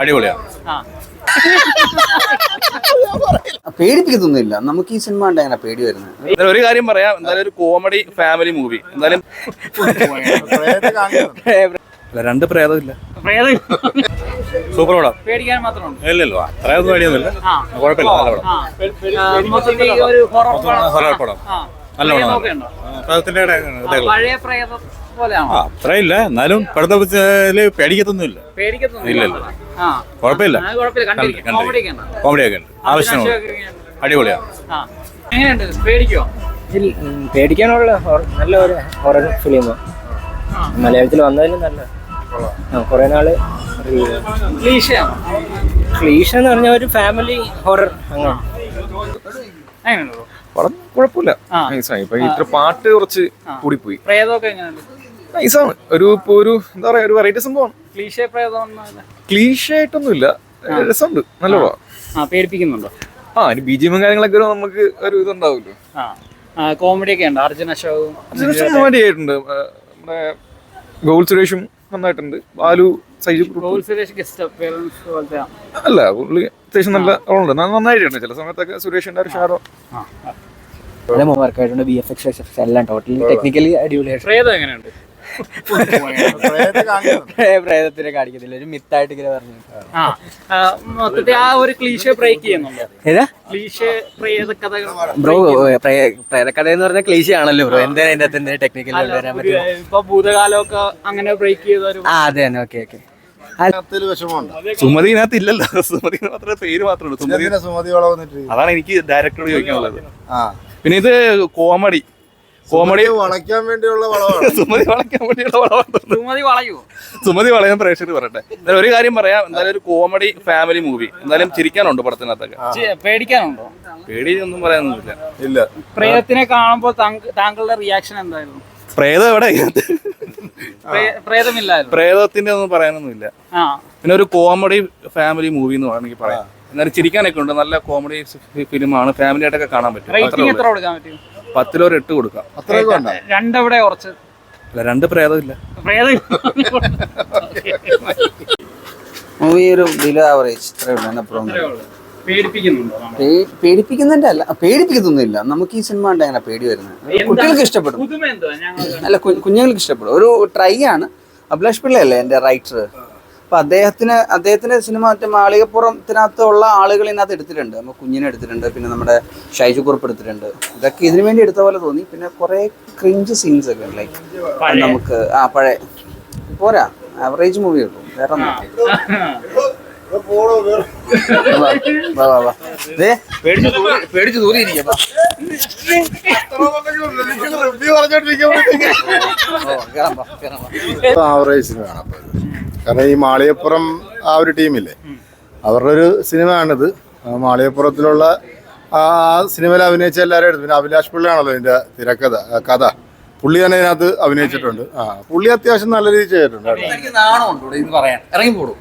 അടിപൊളിയാണ്. പേടിപ്പിക്കത്തൊന്നുമില്ല. നമുക്ക് ഈ സിനിമ കണ്ട എങ്ങനെ പേടി വരുന്നത്? ഒരു കാര്യം പറയാം, എന്തായാലും ഒരു കോമഡി ഫാമിലി മൂവി. എന്തായാലും രണ്ട് പ്രേതമില്ല, സൂപ്പർ പടം. പേടിക്കാൻ മാത്രമുണ്ട്. ഇല്ലല്ലോ, അത്രയൊന്നും പേടിയൊന്നുമില്ല, കുഴപ്പമില്ല, നല്ല പടം. നല്ല പടം. അത്രയില്ല, എന്നാലും പടത്തെ പേടിക്കത്തൊന്നുമില്ല. ഇല്ലല്ലോ, കുഴപ്പമില്ല, കോമഡിയൊക്കെ ഉണ്ട്, ആവശ്യമാണ്. അടിപൊളിയാണ്. പേടിക്കാനുള്ള നല്ല ഒരു ഹൊറർ ഫിലിം മലയാളത്തിൽ വന്നതിലും നല്ല. കുറെ നാള് ക്ലീഷ എന്ന് പറഞ്ഞ ഒരു ഫാമിലി ഹൊറർ അങ്ങനെ പടം കുഴപ്പമില്ല, നൈസായി. ഇപ്പൊ ഇത്ര പാട്ട് കുറച്ച് കൂടിപ്പോയി. നൈസാണ്, ഒരു എന്താ പറയാ, ഒരു വെറൈറ്റി സംഭവമാണ്. ക്ലീഷ ആയിട്ടൊന്നുമില്ല, രസമുണ്ട്, നല്ല പടം. പേടിപ്പിക്കുന്നുണ്ടോ? ഇനി ബിജിഎം കാര്യങ്ങളൊക്കെ നമുക്ക് ഒരു ഇതുണ്ടാവുമല്ലോ. കോമഡി ഒക്കെ ഉണ്ട്. അർജുന അശോകും കോമഡി ആയിട്ടുണ്ട്. നമ്മുടെ ഗോകുൽ സുരേഷും നന്നായിട്ടുണ്ട്. ബാലു സൈജു അല്ല, പുള്ളി അത്യാവശ്യം നല്ല റോളുണ്ട്, നന്നായിട്ടുണ്ട്. ചില സമയത്തൊക്കെ സുരേഷിന്റെ ഒരു ഷാറോ വർക്കായിട്ടുണ്ട്. VFX എല്ലാം ടോട്ടലി ടെക്നിക്കലി അടിപൊളിയായിട്ട്. പ്രേതത്തിനെ കാണിക്കത്തില്ല, ഒരു മിത്തായിട്ട് ഇങ്ങനെ പറഞ്ഞു. ബ്രോ പ്രേതകഥ എന്ന് പറഞ്ഞ ക്ലീശ ആണല്ലോ ബ്രോ. എന്താ അതിന്റെ അകത്ത് ടെക്നിക്കലി വരാൻ പറ്റും? ഭൂതകാലമൊക്കെ അങ്ങനെ ബ്രേക്ക് ചെയ്ത. അതെ തന്നെ, ഓക്കെ. സുമതിനകത്ത് ഇല്ലല്ലോ, സുമതി മാത്രമേ പേര് മാത്രമേ ഉള്ളൂ. അതാണ് എനിക്ക് ഡയറക്ടറോട് ചോദിക്കാനുള്ളത്. പിന്നെ ഇത് കോമഡി വളയ്ക്കാൻ വേണ്ടിയുള്ള വളമാണ്. സുമതി വളയ്ക്കാൻ വേണ്ടിയുള്ള വളമാണ്. സുമതി വളയാൻ പ്രേക്ഷകർ പറയട്ടെ. എന്തായാലും ഒരു കാര്യം പറയാം, എന്തായാലും ഒരു കോമഡി ഫാമിലി മൂവി. എന്തായാലും ചിരിക്കാനുണ്ട് പടത്തിനകത്തൊക്കെ. പേടിക്കാനുണ്ടോ? പേടിയൊന്നും പറയാനൊന്നുമില്ല. ഇല്ല. പ്രേതത്തിനെ കാണുമ്പോൾ താങ്കളുടെ റിയാക്ഷൻ എന്തായിരുന്നു? പ്രേതം എവിടെ? പ്രേതമില്ലായിരുന്നു. പ്രേതത്തിന്റെ ഒന്നും പറയാനൊന്നുമില്ല. പിന്നെ ഒരു കോമഡി ഫാമിലി മൂവി എന്ന് വേണമെങ്കിൽ പറയാം. എന്നാലും ചിരിക്കാനൊക്കെ ഉണ്ട്, നല്ല കോമഡി ഫിലിമാണ്, ഫാമിലി ആയിട്ടൊക്കെ കാണാൻ പറ്റും. 10 ഒരു 8 കൊടുക്കാം. രണ്ടെവിടെ കുറച്ച്? രണ്ട് പ്രേതമില്ല. മൂവി ഒരു ബിലോ ആവറേജ്, പേടിപ്പിക്കുന്നുണ്ട്. അല്ല, പേടിപ്പിക്കത്തൊന്നുമില്ല. നമുക്ക് ഈ സിനിമ കണ്ട എങ്ങനെ പേടി വരുന്നത്? കുട്ടികൾക്ക് ഇഷ്ടപ്പെടും. അല്ല, കുഞ്ഞുങ്ങൾക്ക് ഇഷ്ടപ്പെടും. ഒരു ട്രൈ ആണ്. അഭിലാഷ് പിള്ളയല്ലേ എൻ്റെ റൈറ്റർ. അപ്പൊ അദ്ദേഹത്തിന്റെ സിനിമ മറ്റേ മാളികപ്പുറത്തിനകത്തുള്ള ആളുകൾ ഇതിനകത്ത് എടുത്തിട്ടുണ്ട്. നമ്മൾ കുഞ്ഞിനെ എടുത്തിട്ടുണ്ട്, പിന്നെ നമ്മുടെ ഷൈജു കുറുപ്പ് എടുത്തിട്ടുണ്ട്. ഇതൊക്കെ ഇതിനു വേണ്ടി എടുത്ത പോലെ തോന്നി. പിന്നെ കുറെ ക്രിഞ്ച് സീൻസ് ഒക്കെ ലൈക്ക് നമുക്ക് പഴയ പോരാ, ആവറേജ് മൂവി ഉള്ളൂ, വേറെ പേടിച്ചു തൂരിയിരിക്കും. ആവറേജ് സിനിമയാണ്. കാരണം ഈ മാളികപ്പുറം ആ ഒരു ടീമില്ലേ, അവരുടെ ഒരു സിനിമയാണിത്. മാളികപ്പുറത്തിലുള്ള ആ സിനിമയിൽ അഭിനയിച്ച എല്ലാവരും എടുത്തു. പിന്നെ അഭിലാഷ് പിള്ളയാണല്ലോ ഇതിന്റെ കഥ. പുള്ളി തന്നെ ഇതിനകത്ത് അഭിനയിച്ചിട്ടുണ്ട്. പുള്ളി അത്യാവശ്യം നല്ല രീതിയിൽ ചെയ്തിട്ടുണ്ട്. ഇറങ്ങി പോടും.